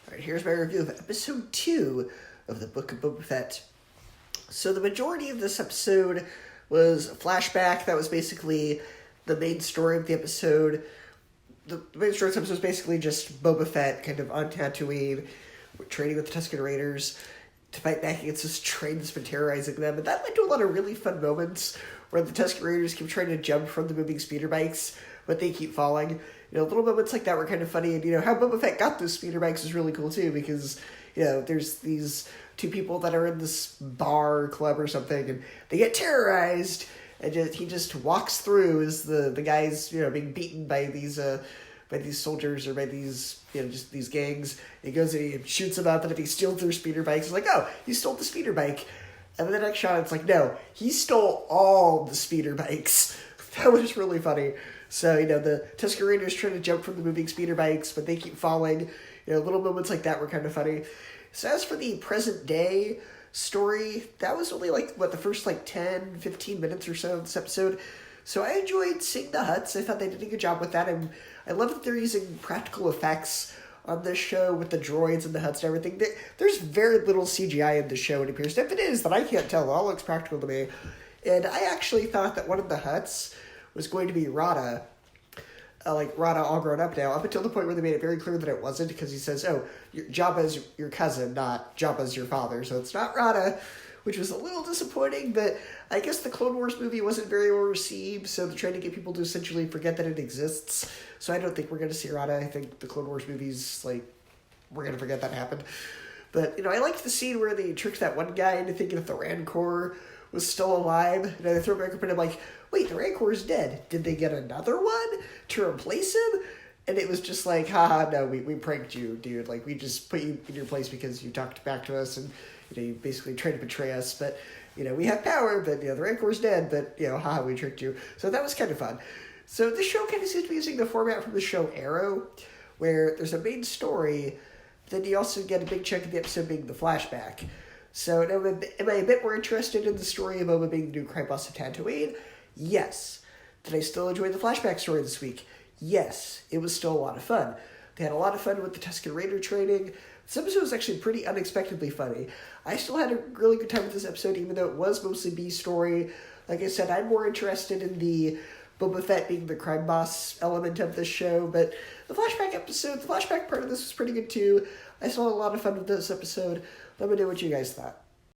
Alright, here's my review of episode 2 of the Book of Boba Fett. So the majority of this episode was a flashback. That was basically the main story of the episode. The main story of this episode was basically just Boba Fett kind of on Tattooine, training with the Tusken Raiders to fight back against this train that's been terrorizing them. And that led to a lot of really fun moments where the Tusken Raiders keep trying to jump from the moving speeder bikes, but they keep falling. Little moments like that were kind of funny. And, how Boba Fett got those speeder bikes is really cool, too, because, there's these two people that are in this bar club or something, and they get terrorized, and he just walks through as the guys, being beaten by these soldiers or by these, just these gangs. He goes and he shoots them up, and if he steals their speeder bikes, it's like, oh, he stole the speeder bike. And then the next shot, it's like, no, he stole all the speeder bikes. That was really funny. So, the Tusken Raiders trying to jump from the moving speeder bikes, but they keep falling. Little moments like that were kind of funny. So as for the present day story, that was only the first 10, 15 minutes or so of this episode. So I enjoyed seeing the Hutts. I thought they did a good job with that. And I love that they're using practical effects on this show with the droids and the Hutts and everything. There's very little CGI in the show, it appears. If it is, then I can't tell. It all looks practical to me. And I actually thought that one of the Hutts was going to be Rada. Rada all grown up now, up until the point where they made it very clear that it wasn't, because he says, Jabba's your cousin, not Jabba's your father, so it's not Rada, which was a little disappointing, but I guess the Clone Wars movie wasn't very well received, so they're trying to get people to essentially forget that it exists, so I don't think we're going to see Rada. I think the Clone Wars movies, we're going to forget that happened. But, I liked the scene where they tricked that one guy into thinking that the Rancor was still alive, and they throw it back up, and I'm like, wait, the Rancor's dead. Did they get another one to replace him? And it was just like, haha, no, we pranked you, dude. We just put you in your place because you talked back to us, and, you basically tried to betray us, but, we have power, but, the Rancor's dead, but, haha, we tricked you. So that was kind of fun. So this show kind of seems to be using the format from the show Arrow, where there's a main story, then you also get a big chunk of the episode being the flashback. So am I a bit more interested in the story of Boba being the new crime boss of Tattooine? Yes. Did I still enjoy the flashback story this week? Yes. It was still a lot of fun. They had a lot of fun with the Tusken Raider training. This episode was actually pretty unexpectedly funny. I still had a really good time with this episode, even though it was mostly B story. Like I said, I'm more interested in the Boba Fett being the crime boss element of this show, but the flashback part of this was pretty good too. I still had a lot of fun with this episode. Let me know what you guys thought.